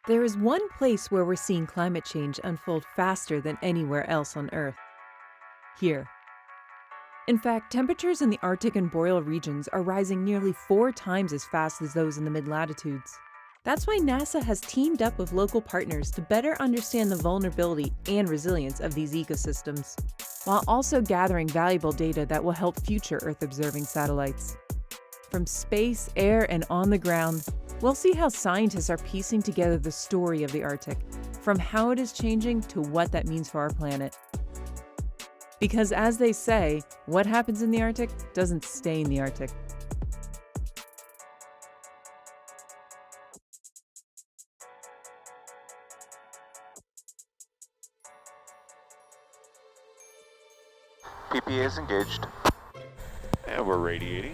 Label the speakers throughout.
Speaker 1: There is one place where we're seeing climate change unfold faster than anywhere else on Earth. Here. In fact, temperatures in the Arctic and boreal regions are rising nearly 4 times as fast as those in the mid-latitudes. That's why NASA has teamed up with local partners to better understand the vulnerability and resilience of these ecosystems, while also gathering valuable data that will help future Earth-observing satellites. From space, air, and on the ground, we'll see how scientists are piecing together the story of the Arctic, from how it is changing to what that means for our planet. Because as they say, what happens in the Arctic doesn't stay in the Arctic.
Speaker 2: PPA is engaged. And we're radiating.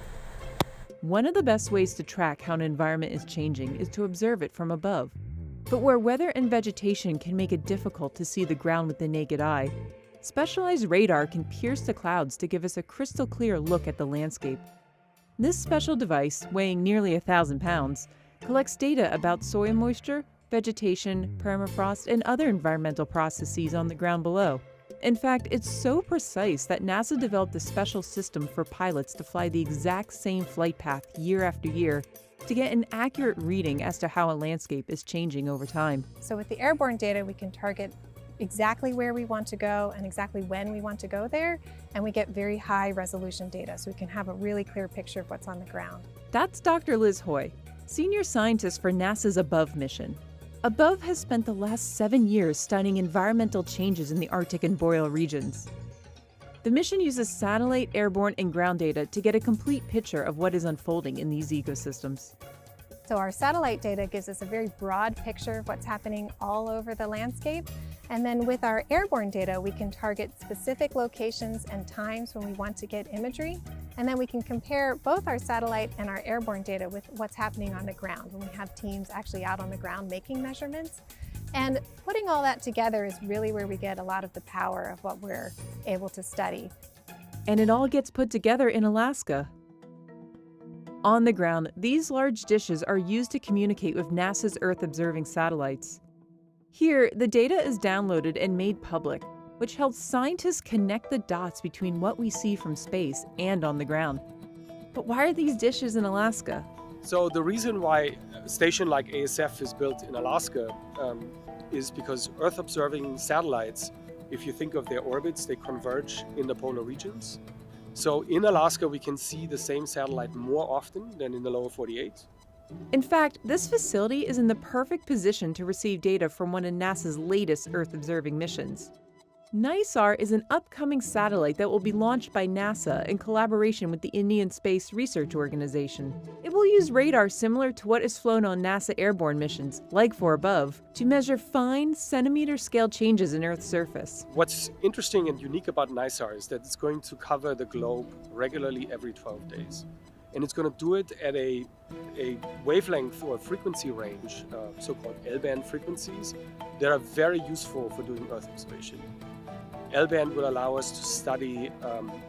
Speaker 1: One of the best ways to track how an environment is changing is to observe it from above. But where weather and vegetation can make it difficult to see the ground with the naked eye, specialized radar can pierce the clouds to give us a crystal clear look at the landscape. This special device, weighing nearly 1,000 pounds, collects data about soil moisture, vegetation, permafrost, and other environmental processes on the ground below. In fact, it's so precise that NASA developed a special system for pilots to fly the exact same flight path year after year to get an accurate reading as to how a landscape is changing over time.
Speaker 3: So with the airborne data, we can target exactly where we want to go and exactly when we want to go there, and we get very high resolution data, so we can have a really clear picture of what's on the ground.
Speaker 1: That's Dr. Liz Hoy, senior scientist for NASA's ABOVE mission. ABOVE has spent the last 7 years studying environmental changes in the Arctic and boreal regions. The mission uses satellite, airborne, and ground data to get a complete picture of what is unfolding in these ecosystems.
Speaker 3: So our satellite data gives us a very broad picture of what's happening all over the landscape. And then with our airborne data, we can target specific locations and times when we want to get imagery. And then we can compare both our satellite and our airborne data with what's happening on the ground when we have teams actually out on the ground making measurements. And putting all that together is really where we get a lot of the power of what we're able to study.
Speaker 1: And it all gets put together in Alaska. On the ground, these large dishes are used to communicate with NASA's Earth-observing satellites. Here, the data is downloaded and made public, which helps scientists connect the dots between what we see from space and on the ground. But why are these dishes in Alaska?
Speaker 4: So the reason why a station like ASF is built in Alaska is because Earth-observing satellites, if you think of their orbits, they converge in the polar regions. So in Alaska, we can see the same satellite more often than in the lower 48.
Speaker 1: In fact, this facility is in the perfect position to receive data from one of NASA's latest Earth-observing missions. NISAR is an upcoming satellite that will be launched by NASA in collaboration with the Indian Space Research Organization. It will use radar similar to what is flown on NASA airborne missions, like for ABOVE, to measure fine, centimeter-scale changes in Earth's surface.
Speaker 4: What's interesting and unique about NISAR is that it's going to cover the globe regularly every 12 days. And it's going to do it at a wavelength or frequency range, so-called L-band frequencies, that are very useful for doing Earth observation. L-band will allow us to study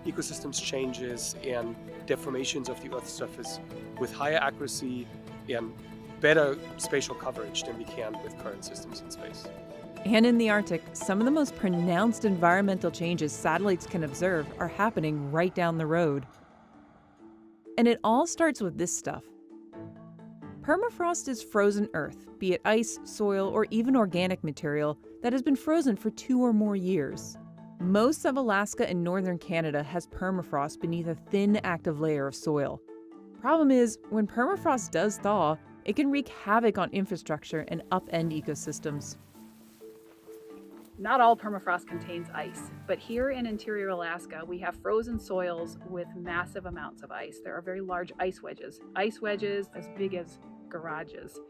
Speaker 4: ecosystems changes and deformations of the Earth's surface with higher accuracy and better spatial coverage than we can with current systems in space.
Speaker 1: And in the Arctic, some of the most pronounced environmental changes satellites can observe are happening right down the road. And it all starts with this stuff. Permafrost is frozen Earth, be it ice, soil, or even organic material that has been frozen for 2 or more years. Most of Alaska and northern Canada has permafrost beneath a thin, active layer of soil. Problem is, when permafrost does thaw, it can wreak havoc on infrastructure and upend ecosystems.
Speaker 5: Not all permafrost contains ice, but here in interior Alaska, we have frozen soils with massive amounts of ice. There are very large ice wedges as big as garages.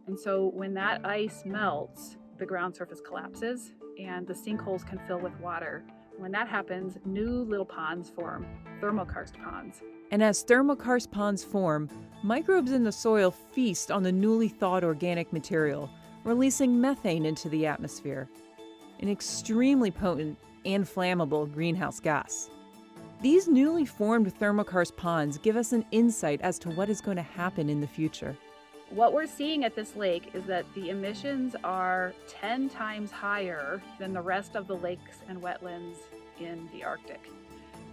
Speaker 5: And so when that ice melts, the ground surface collapses and the sinkholes can fill with water. When that happens, new little ponds form, thermokarst ponds.
Speaker 1: And as thermokarst ponds form, microbes in the soil feast on the newly thawed organic material, releasing methane into the atmosphere, an extremely potent and flammable greenhouse gas. These newly formed thermokarst ponds give us an insight as to what is going to happen in the future.
Speaker 5: What we're seeing at this lake is that the emissions are 10 times higher than the rest of the lakes and wetlands in the Arctic.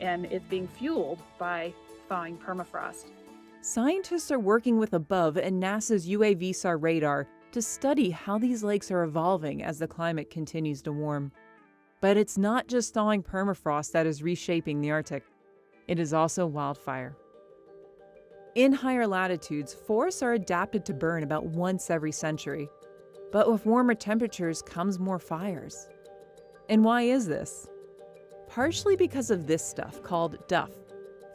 Speaker 5: And it's being fueled by thawing permafrost.
Speaker 1: Scientists are working with Above and NASA's UAVSAR radar to study how these lakes are evolving as the climate continues to warm. But it's not just thawing permafrost that is reshaping the Arctic. It is also wildfire. In higher latitudes, forests are adapted to burn about once every century. But with warmer temperatures comes more fires. And why is this? Partially because of this stuff called duff,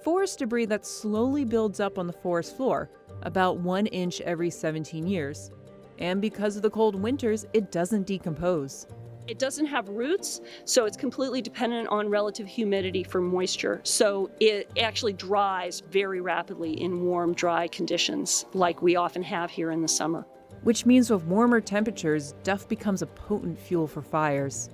Speaker 1: forest debris that slowly builds up on the forest floor, about 1 inch every 17 years. And because of the cold winters, it doesn't decompose.
Speaker 6: It doesn't have roots, so it's completely dependent on relative humidity for moisture. So it actually dries very rapidly in warm, dry conditions, like we often have here in the summer.
Speaker 1: Which means with warmer temperatures, duff becomes a potent fuel for fires.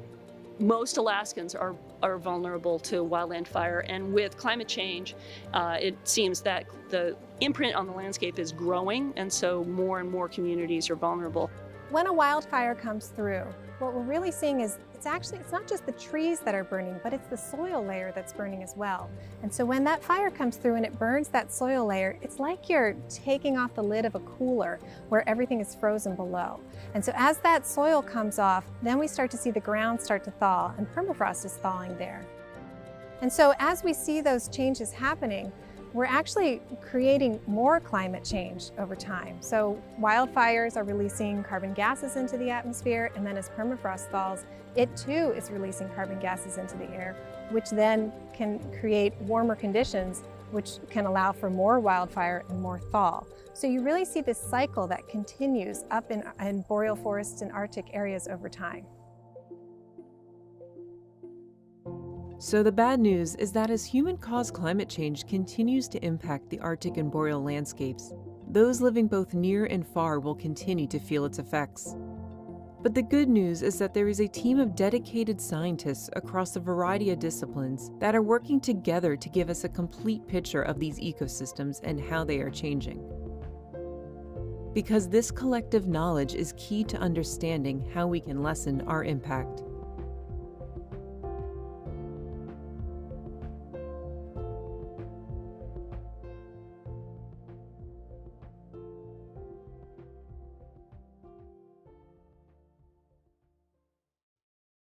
Speaker 6: Most Alaskans are vulnerable to wildland fire, and with climate change, it seems that the imprint on the landscape is growing, and so more and more communities are vulnerable.
Speaker 3: When a wildfire comes through, what we're really seeing is it's not just the trees that are burning, but it's the soil layer that's burning as well. And so when that fire comes through and it burns that soil layer, it's like you're taking off the lid of a cooler where everything is frozen below. And so as that soil comes off, then we start to see the ground start to thaw, and permafrost is thawing there. And so as we see those changes happening, we're actually creating more climate change over time. So wildfires are releasing carbon gases into the atmosphere, and then as permafrost thaws, it too is releasing carbon gases into the air, which then can create warmer conditions, which can allow for more wildfire and more thaw. So you really see this cycle that continues up in boreal forests and Arctic areas over time.
Speaker 1: So the bad news is that as human-caused climate change continues to impact the Arctic and boreal landscapes, those living both near and far will continue to feel its effects. But the good news is that there is a team of dedicated scientists across a variety of disciplines that are working together to give us a complete picture of these ecosystems and how they are changing. Because this collective knowledge is key to understanding how we can lessen our impact.